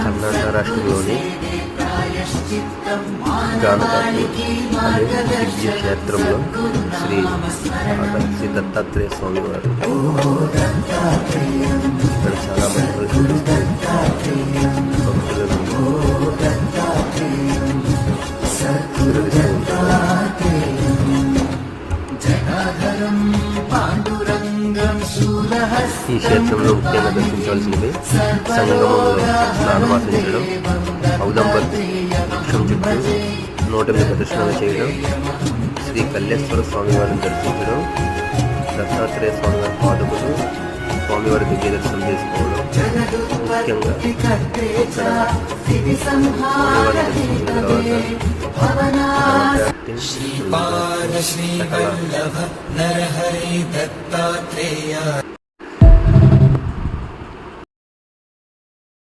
కర్ణాటక రాష్ట్రంలోని గానకాపూర్ అనే దివ్య క్షేత్రంలో శ్రీ దత్తాత్రేయ స్వామి వారు ఇక్కడ చాలా మంది ఈ క్షేత్రంలో ముఖ్యంగా దర్శించవలసినవి సంగమంలో స్నానమాచరించడం, ఔదంబర్ వృక్షం చుట్టూ 108 ప్రదక్షిణలు చేయడం, శ్రీ కల్లేశ్వర స్వామివారిని దర్శించడం, దత్తాత్రేయ స్వామివారి పాదకులు స్వామివారి దివ్య దర్శనం చేసుకోవడం, ముఖ్యంగా ఇక్కడ స్వామివారిని దర్శించిన తర్వాత